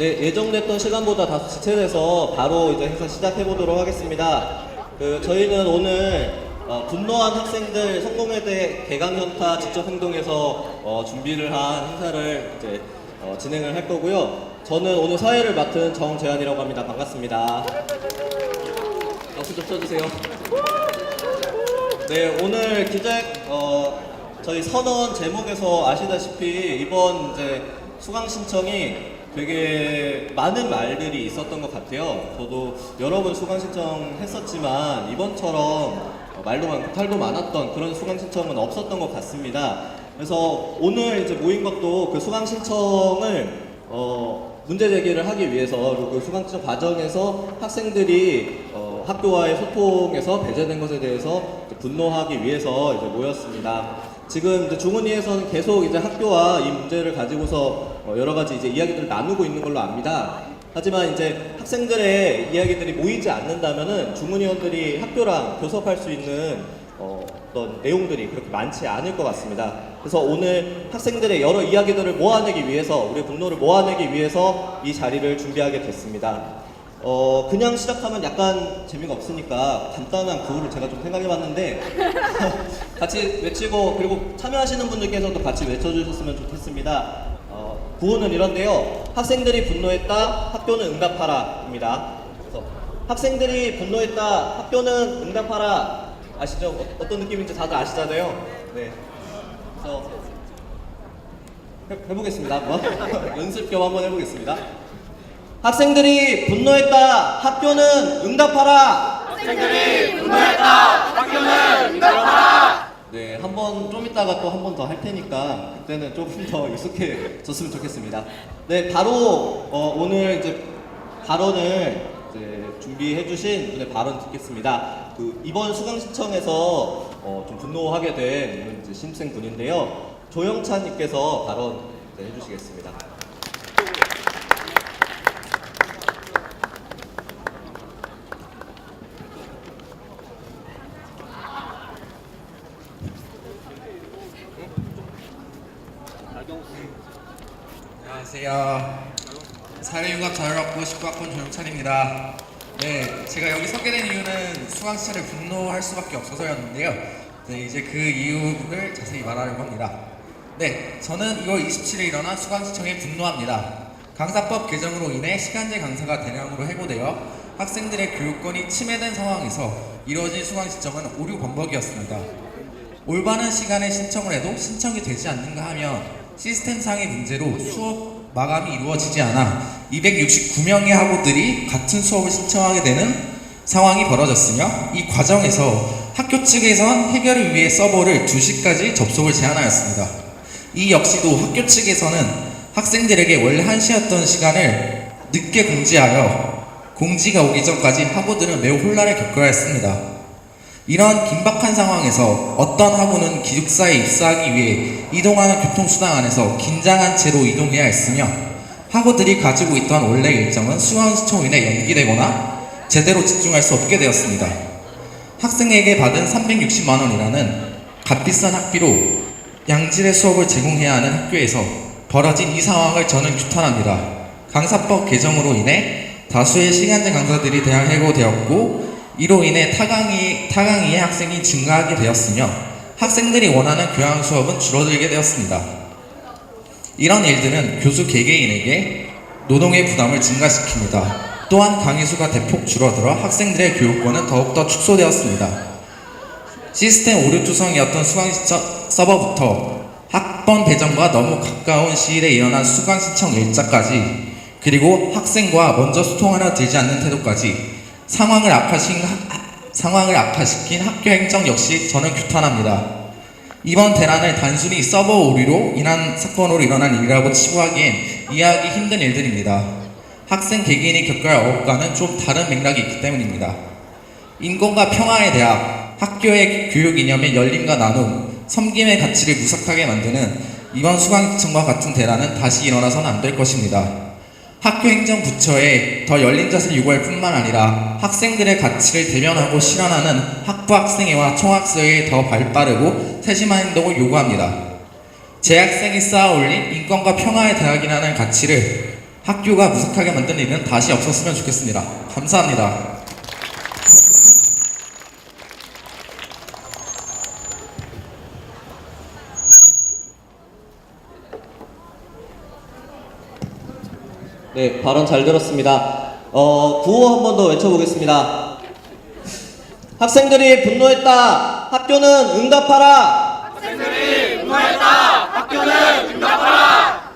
네, 예정됐던 시간보다 다소 지체돼서 바로 이제 행사 시작해 보도록 하겠습니다. 저희는 오늘 분노한 학생들 성공회대 개강연타 직접 행동에서 준비를 한 행사를 이제 진행을 할 거고요. 저는 오늘 사회를 맡은 정재환이라고 합니다. 반갑습니다. 박수 좀 쳐주세요. 네, 오늘 저희 선언 제목에서 아시다시피 이번 이제 수강 신청이 되게 많은 말들이 있었던 것 같아요. 저도 여러 번 수강 신청했었지만 이번처럼 말도 많고 탈도 많았던 그런 수강 신청은 없었던 것 같습니다. 그래서 오늘 이제 모인 것도 그 수강 신청을 문제 제기를 하기 위해서, 그리고 그 수강 신청 과정에서 학생들이 학교와의 소통에서 배제된 것에 대해서 분노하기 위해서 이제 모였습니다. 지금 이제 중은이에서는 계속 이제 학교와 이 문제를 가지고서 여러 가지 이제 이야기들을 나누고 있는 걸로 압니다. 하지만 이제 학생들의 이야기들이 모이지 않는다면은 중은위원들이 학교랑 교섭할 수 있는 어떤 내용들이 그렇게 많지 않을 것 같습니다. 그래서 오늘 학생들의 여러 이야기들을 모아내기 위해서, 우리의 분노를 모아내기 위해서 이 자리를 준비하게 됐습니다. 그냥 시작하면 약간 재미가 없으니까 간단한 구호를 제가 좀 생각해봤는데 같이 외치고, 그리고 참여하시는 분들께서도 같이 외쳐주셨으면 좋겠습니다. 구호는 이런데요. 학생들이 분노했다, 학교는 응답하라 입니다. 그래서 학생들이 분노했다, 학교는 응답하라. 아시죠? 어떤 느낌인지 다들 아시잖아요. 네. 그래서 해보겠습니다. 한번 연습 겸 한번 해보겠습니다. 학생들이 분노했다, 학교는 응답하라. 학생들이 분노했다, 학교는 응답하라. 네, 한번 좀 이따가 또 한 번 더 할 테니까 그때는 조금 더 익숙해졌으면 좋겠습니다. 네, 바로 오늘 이제 발언을 이제 준비해주신 분의 발언 듣겠습니다. 이번 수강 신청에서 좀 분노하게 된 이제 신입생분인데요. 조영찬님께서 발언 해주시겠습니다. 안녕하세요. 사회융합 자율학부 19학번 조영찬입니다. 네, 제가 여기 서게 된 이유는 수강 시절에 분노할 수밖에 없어서였는데요. 네, 이제 그 이유를 자세히 말하려고 합니다. 네, 저는 2월 27일에 일어난 수강 신청에 분노합니다. 강사법 개정으로 인해 시간제 강사가 대량으로 해고되어 학생들의 교육권이 침해된 상황에서 이루어진 수강 신청은 오류 범벅이었습니다. 올바른 시간에 신청을 해도 신청이 되지 않는가 하면 시스템상의 문제로 수업 마감이 이루어지지 않아 269명의 학우들이 같은 수업을 신청하게 되는 상황이 벌어졌으며, 이 과정에서 학교 측에선 해결을 위해 서버를 2시까지 접속을 제한하였습니다. 이 역시도 학교 측에서는 학생들에게 원래 1시였던 시간을 늦게 공지하여 공지가 오기 전까지 학우들은 매우 혼란을 겪어야 했습니다. 이런 긴박한 상황에서 어떤 학우는 기숙사에 입사하기 위해 이동하는 교통수단 안에서 긴장한 채로 이동해야 했으며, 학우들이 가지고 있던 원래 일정은 수강 신청으로 인해 연기되거나 제대로 집중할 수 없게 되었습니다. 학생에게 받은 360만 원이라는 값비싼 학비로 양질의 수업을 제공해야 하는 학교에서 벌어진 이 상황을 저는 규탄합니다. 강사법 개정으로 인해 다수의 시간제 강사들이 대학 해고되었고, 이로 인해 타강이의 학생이 증가하게 되었으며 학생들이 원하는 교양 수업은 줄어들게 되었습니다. 이런 일들은 교수 개개인에게 노동의 부담을 증가시킵니다. 또한 강의 수가 대폭 줄어들어 학생들의 교육권은 더욱더 축소되었습니다. 시스템 오류투성이었던 수강신청 서버부터 학번 배정과 너무 가까운 시일에 일어난 수강신청 일자까지, 그리고 학생과 먼저 소통하려 들지 않는 태도까지 상황을 악화시킨 학교 행정 역시 저는 규탄합니다. 이번 대란을 단순히 서버 오류로 인한 사건으로 일어난 일이라고 치부하기엔 이해하기 힘든 일들입니다. 학생 개개인이 겪어야 할 어업과는 좀 다른 맥락이 있기 때문입니다. 인권과 평화의 대학, 학교의 교육 이념의 열림과 나눔, 섬김의 가치를 무색하게 만드는 이번 수강 신청과 같은 대란은 다시 일어나서는 안 될 것입니다. 학교행정부처에 더 열린 자세를 요구할 뿐만 아니라 학생들의 가치를 대변하고 실현하는 학부 학생회와 총학생회에 더 발빠르고 세심한 행동을 요구합니다. 제 학생이 쌓아올린 인권과 평화의 대학이라는 가치를 학교가 무색하게 만든 일은 다시 없었으면 좋겠습니다. 감사합니다. 네, 발언 잘 들었습니다. 구호 한 번 더 외쳐보겠습니다. 학생들이 분노했다. 학교는 응답하라. 학생들이 분노했다. 학교는 응답하라.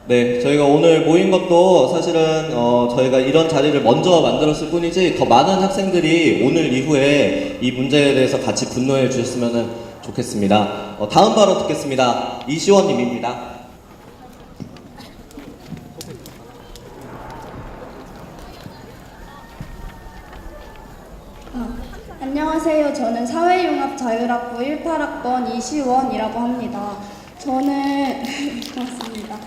네, 저희가 오늘 모인 것도 사실은 저희가 이런 자리를 먼저 만들었을 뿐이지 더 많은 학생들이 오늘 이후에 이 문제에 대해서 같이 분노해 주셨으면 좋겠습니다. 다음 발언 듣겠습니다. 이시원님입니다. 안녕하세요. 저는 사회융합자율학부 18학번 이시원이라고 합니다. 고맙습니다.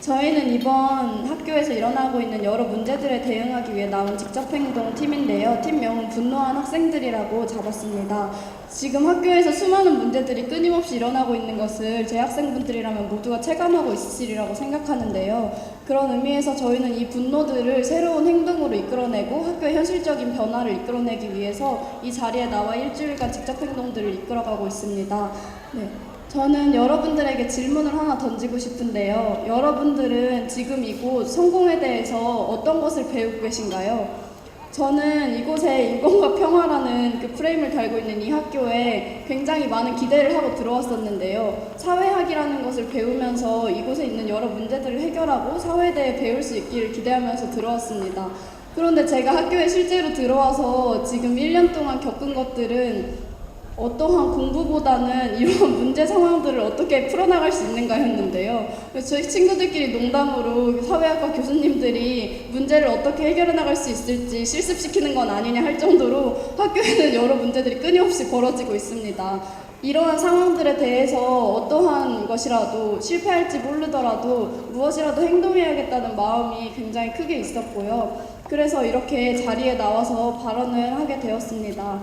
저희는 이번 학교에서 일어나고 있는 여러 문제들에 대응하기 위해 나온 직접행동 팀인데요. 팀명은 분노한 학생들이라고 잡았습니다. 지금 학교에서 수많은 문제들이 끊임없이 일어나고 있는 것을 재학생분들이라면 모두가 체감하고 있으리라고 생각하는데요. 그런 의미에서 저희는 이 분노들을 새로운 행동으로 이끌어내고 학교의 현실적인 변화를 이끌어내기 위해서 이 자리에 나와 일주일간 직접행동들을 이끌어가고 있습니다. 네. 저는 여러분들에게 질문을 하나 던지고 싶은데요. 여러분들은 지금 이곳 성공에 대해서 어떤 것을 배우고 계신가요? 저는 이곳에 인권과 평화라는 그 프레임을 달고 있는 이 학교에 굉장히 많은 기대를 하고 들어왔었는데요. 사회학이라는 것을 배우면서 이곳에 있는 여러 문제들을 해결하고 사회에 대해 배울 수 있기를 기대하면서 들어왔습니다. 그런데 제가 학교에 실제로 들어와서 지금 1년 동안 겪은 것들은 어떠한 공부보다는 이런 문제 상황들을 어떻게 풀어나갈 수 있는가였는데요. 저희 친구들끼리 농담으로 사회학과 교수님들이 문제를 어떻게 해결해 나갈 수 있을지 실습시키는 건 아니냐 할 정도로 학교에는 여러 문제들이 끊임없이 벌어지고 있습니다. 이러한 상황들에 대해서 어떠한 것이라도 실패할지 모르더라도 무엇이라도 행동해야겠다는 마음이 굉장히 크게 있었고요. 그래서 이렇게 자리에 나와서 발언을 하게 되었습니다.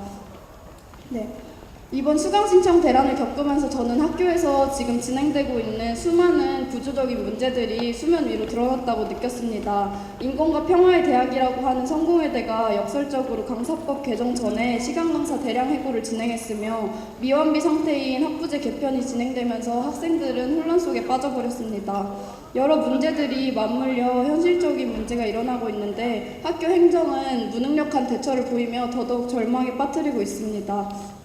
네. 이번 수강 신청 대란을 겪으면서 저는 학교에서 지금 진행되고 있는 수많은 구조적인 문제들이 수면 위로 드러났다고 느꼈습니다. 인권과 평화의 대학이라고 하는 성공회대가 역설적으로 강사법 개정 전에 시간 강사 대량 해고를 진행했으며 미완비 상태인 학부제 개편이 진행되면서 학생들은 혼란 속에 빠져버렸습니다. 여러 문제들이 맞물려 현실적인 문제가 일어나고 있는데 학교 행정은 무능력한 대처를 보이며 더더욱 절망에 빠뜨리고 있습니다.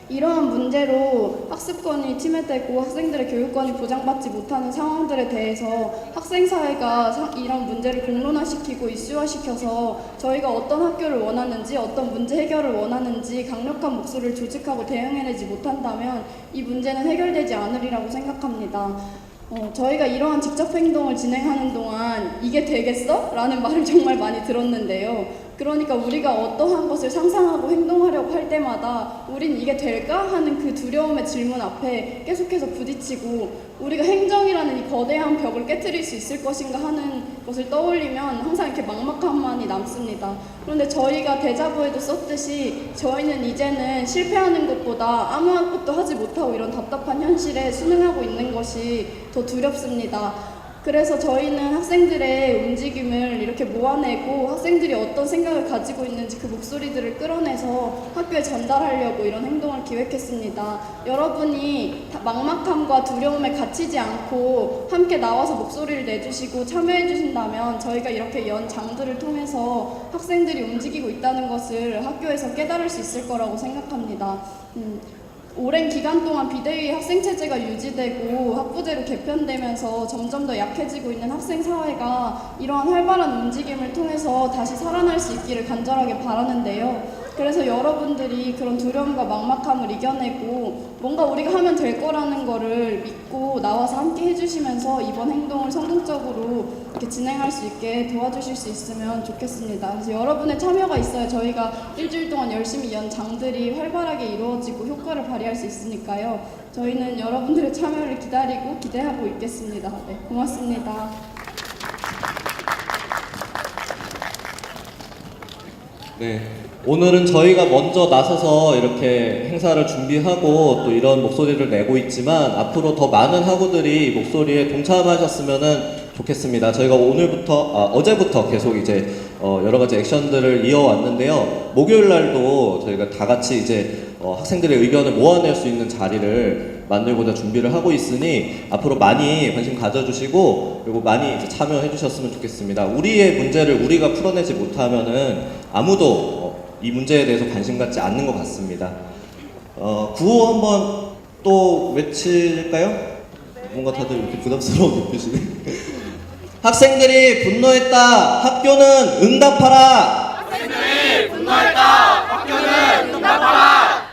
이러한 문제로 학습권이 침해되고 학생들의 교육권이 보장받지 못하는 상황들에 대해서 학생사회가 이런 문제를 공론화시키고 이슈화시켜서 저희가 어떤 학교를 원하는지 어떤 문제 해결을 원하는지 강력한 목소리를 조직하고 대응해내지 못한다면 이 문제는 해결되지 않으리라고 생각합니다. 저희가 이러한 직접행동을 진행하는 동안 이게 되겠어? 라는 말을 정말 많이 들었는데요. 그러니까 우리가 어떠한 것을 상상하고 행동하려고 할 때마다 우린 이게 될까? 하는 그 두려움의 질문 앞에 계속해서 부딪히고 우리가 행정이라는 이 거대한 벽을 깨트릴 수 있을 것인가 하는 것을 떠올리면 항상 이렇게 막막함만이 남습니다. 그런데 저희가 데자부에도 썼듯이 저희는 이제는 실패하는 것보다 아무것도 하지 못하고 이런 답답한 현실에 순응하고 있는 것이 더 두렵습니다. 그래서 저희는 학생들의 움직임을 이렇게 모아내고 학생들이 어떤 생각을 가지고 있는지 그 목소리들을 끌어내서 학교에 전달하려고 이런 행동을 기획했습니다. 여러분이 막막함과 두려움에 갇히지 않고 함께 나와서 목소리를 내주시고 참여해 주신다면 저희가 이렇게 연 장들을 통해서 학생들이 움직이고 있다는 것을 학교에서 깨달을 수 있을 거라고 생각합니다. 오랜 기간 동안 비대위 학생체제가 유지되고 학부제로 개편되면서 점점 더 약해지고 있는 학생사회가 이러한 활발한 움직임을 통해서 다시 살아날 수 있기를 간절하게 바라는데요. 그래서 여러분들이 그런 두려움과 막막함을 이겨내고 뭔가 우리가 하면 될 거라는 거를 믿고 나와서 함께 해주시면서 이번 행동을 성공적으로 이렇게 진행할 수 있게 도와주실 수 있으면 좋겠습니다. 그래서 여러분의 참여가 있어야 저희가 일주일 동안 열심히 연 장들이 활발하게 이루어지고 효과를 발휘할 수 있으니까요. 저희는 여러분들의 참여를 기다리고 기대하고 있겠습니다. 네, 고맙습니다. 네. 오늘은 저희가 먼저 나서서 이렇게 행사를 준비하고 또 이런 목소리를 내고 있지만 앞으로 더 많은 학우들이 목소리에 동참하셨으면 좋겠습니다. 저희가 어제부터 계속 이제 여러 가지 액션들을 이어왔는데요. 목요일 날도 저희가 다 같이 이제 학생들의 의견을 모아낼 수 있는 자리를 만들고자 준비를 하고 있으니 앞으로 많이 관심 가져주시고 그리고 많이 이제 참여해 주셨으면 좋겠습니다. 우리의 문제를 우리가 풀어내지 못하면은 아무도 이 문제에 대해서 관심 갖지 않는 것 같습니다. 구호 한번 또 외칠까요? 뭔가 다들 이렇게 부담스러운 눈빛이네. 학생들이 분노했다. 학교는 응답하라. 학생들이 분노했다. 학교는 응답하라.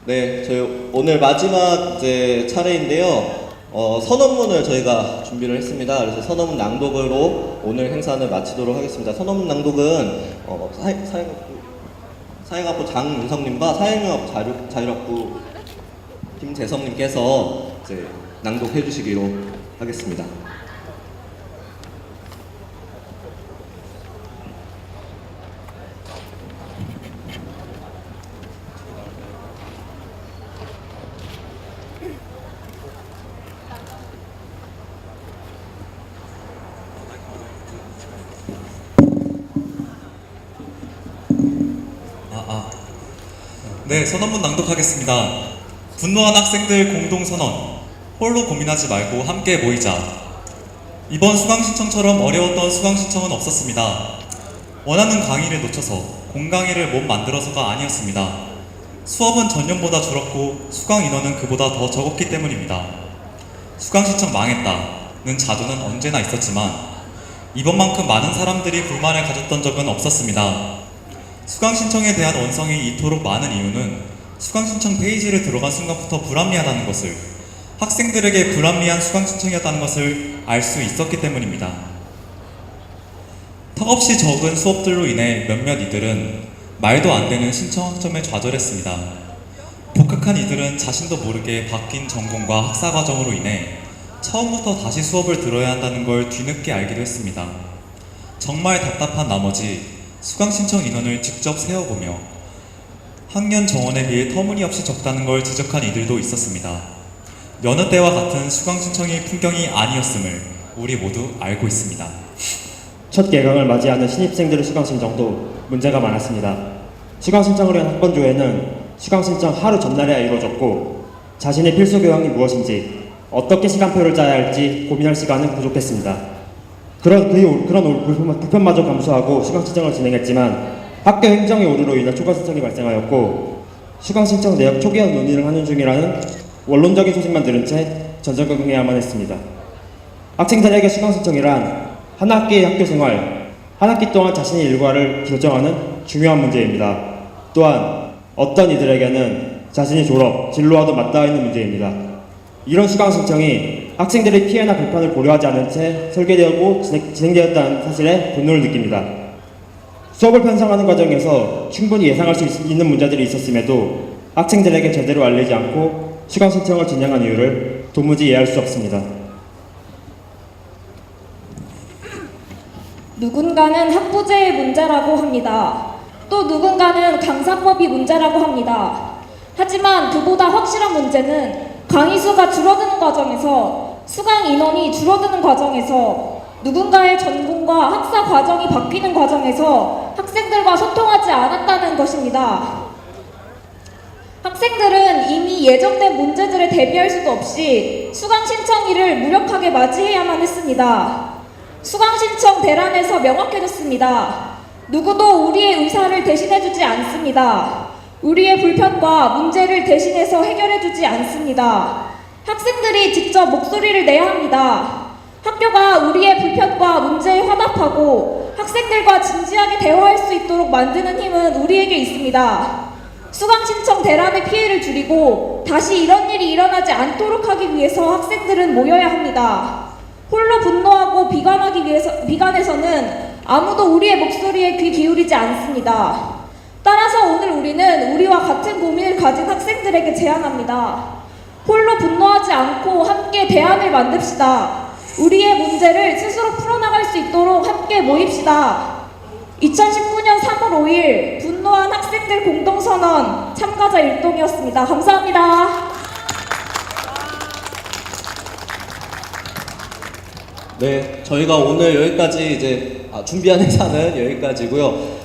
네, 저희 오늘 마지막 이제 차례인데요. 선언문을 저희가 준비를 했습니다. 그래서 선언문 낭독으로 오늘 행사는 마치도록 하겠습니다. 선언문 낭독은 사회학부 장윤성님과 사회명학 자율학부 김재성님께서 이제 낭독해 주시기로 하겠습니다. 네, 선언문 낭독하겠습니다. 분노한 학생들 공동선언. 홀로 고민하지 말고 함께 모이자. 이번 수강신청처럼 어려웠던 수강신청은 없었습니다. 원하는 강의를 놓쳐서 공강의를 못 만들어서가 아니었습니다. 수업은 전년보다 줄었고 수강 인원은 그보다 더 적었기 때문입니다. 수강신청 망했다는 자조는 언제나 있었지만 이번만큼 많은 사람들이 불만을 가졌던 적은 없었습니다. 수강신청에 대한 원성이 이토록 많은 이유는 수강신청 페이지를 들어간 순간부터 불합리하다는 것을, 학생들에게 불합리한 수강신청이었다는 것을 알 수 있었기 때문입니다. 턱없이 적은 수업들로 인해 몇몇 이들은 말도 안 되는 신청 학점에 좌절했습니다. 독학한 이들은 자신도 모르게 바뀐 전공과 학사 과정으로 인해 처음부터 다시 수업을 들어야 한다는 걸 뒤늦게 알기도 했습니다. 정말 답답한 나머지 수강 신청 인원을 직접 세어보며 학년 정원에 비해 터무니없이 적다는 걸 지적한 이들도 있었습니다. 여느 때와 같은 수강 신청이 풍경이 아니었음을 우리 모두 알고 있습니다. 첫 개강을 맞이하는 신입생들의 수강 신청도 문제가 많았습니다. 수강 신청을 위한 학번 조회는 수강 신청 하루 전날에야 이루어졌고 자신의 필수 교양이 무엇인지 어떻게 시간표를 짜야 할지 고민할 시간은 부족했습니다. 그런 불편마저 감수하고 수강 신청을 진행했지만 학교 행정의 오류로 인한 초과 신청이 발생하였고 수강 신청 내역 초기화 논의를 하는 중이라는 원론적인 소식만 들은 채 전전긍긍해야만 했습니다. 학생들에게 수강 신청이란 한 학기의 학교 생활, 한 학기 동안 자신의 일과를 결정하는 중요한 문제입니다. 또한 어떤 이들에게는 자신의 졸업, 진로와도 맞닿아 있는 문제입니다. 이런 수강 신청이 학생들의 피해나 불편을 고려하지 않은 채 설계되고 진행되었다는 사실에 분노를 느낍니다. 수업을 편성하는 과정에서 충분히 예상할 수 있는 문제들이 있었음에도 학생들에게 제대로 알리지 않고 수강 신청을 진행한 이유를 도무지 이해할 수 없습니다. 누군가는 학부제의 문제라고 합니다. 또 누군가는 강사법이 문제라고 합니다. 하지만 그보다 확실한 문제는 강의 수가 줄어드는 과정에서, 수강 인원이 줄어드는 과정에서, 누군가의 전공과 학사 과정이 바뀌는 과정에서 학생들과 소통하지 않았다는 것입니다. 학생들은 이미 예정된 문제들에 대비할 수도 없이 수강 신청일을 무력하게 맞이해야만 했습니다. 수강 신청 대란에서 명확해졌습니다. 누구도 우리의 의사를 대신해주지 않습니다. 우리의 불편과 문제를 대신해서 해결해주지 않습니다. 학생들이 직접 목소리를 내야 합니다. 학교가 우리의 불편과 문제에 화답하고 학생들과 진지하게 대화할 수 있도록 만드는 힘은 우리에게 있습니다. 수강 신청 대란의 피해를 줄이고 다시 이런 일이 일어나지 않도록 하기 위해서 학생들은 모여야 합니다. 홀로 분노하고 비관해서는 아무도 우리의 목소리에 귀 기울이지 않습니다. 따라서 오늘 우리는 우리와 같은 고민을 가진 학생들에게 제안합니다. 홀로 분노하지 않고 함께 대안을 만듭시다. 우리의 문제를 스스로 풀어나갈 수 있도록 함께 모입시다. 2019년 3월 5일 분노한 학생들 공동선언 참가자 일동이었습니다. 감사합니다. 네, 저희가 오늘 여기까지 이제 준비한 행사는 여기까지고요.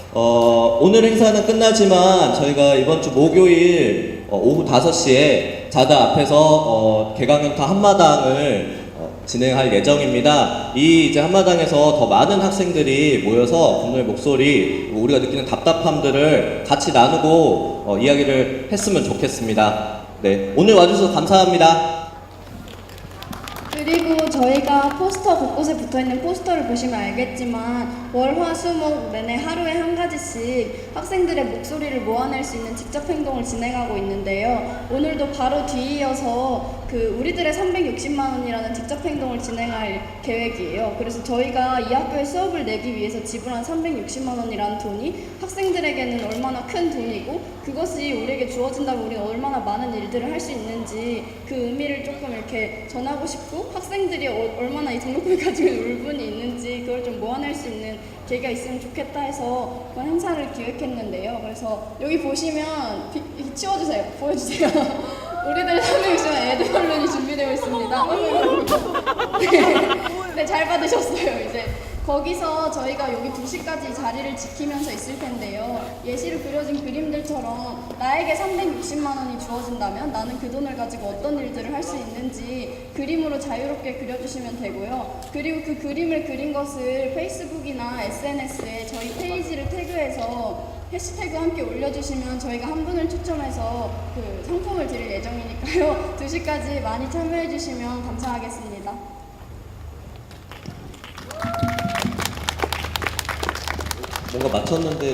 오늘 행사는 끝나지만 저희가 이번 주 목요일 오후 5시에 자다 앞에서 개강연타 한마당을 진행할 예정입니다. 이 이제 한마당에서 더 많은 학생들이 모여서 분노의 목소리, 우리가 느끼는 답답함들을 같이 나누고 이야기를 했으면 좋겠습니다. 네, 오늘 와주셔서 감사합니다. 그리고 저희가 포스터 곳곳에 붙어있는 포스터를 보시면 알겠지만 월화수목 내내 하루에 한 가지씩 학생들의 목소리를 모아낼 수 있는 직접 행동을 진행하고 있는데요. 오늘도 바로 뒤이어서 우리들의 360만 원이라는 직접 행동을 진행할 계획이에요. 그래서 저희가 이 학교에 수업을 내기 위해서 지불한 360만 원이라는 돈이 학생들에게는 얼마나 큰 돈이고 그것이 우리에게 주어진다면 우리는 얼마나 많은 일들을 할 수 있는지 그 의미를 조금 이렇게 전하고 싶고 학생들이 얼마나 이 등록금을 가지고 울분이 있는지 그걸 좀 모아낼 수 있는 계기가 있으면 좋겠다 해서 그런 행사를 기획했는데요. 그래서 여기 보시면 치워주세요. 보여주세요. 우리들 360만 에드벌룬이 준비되어 있습니다. 네, 잘 받으셨어요. 이제 거기서 저희가 여기 2시까지 자리를 지키면서 있을 텐데요. 예시로 그려진 그림들처럼 나에게 360만 원이 주어진다면 나는 그 돈을 가지고 어떤 일들을 할 수 있는지 그림으로 자유롭게 그려주시면 되고요. 그리고 그 그림을 그린 것을 페이스북이나 SNS에 저희 페이지를 태그해서 해시태그 함께 올려주시면 저희가 한 분을 추첨해서 상품을 드릴 예정이니까요. 2시까지 많이 참여해주시면 감사하겠습니다. 뭔가 맞췄는데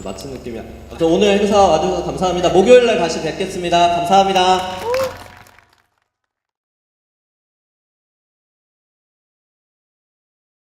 맞춘 느낌이야. 오늘 행사 와주셔서 감사합니다. 목요일날 다시 뵙겠습니다. 감사합니다.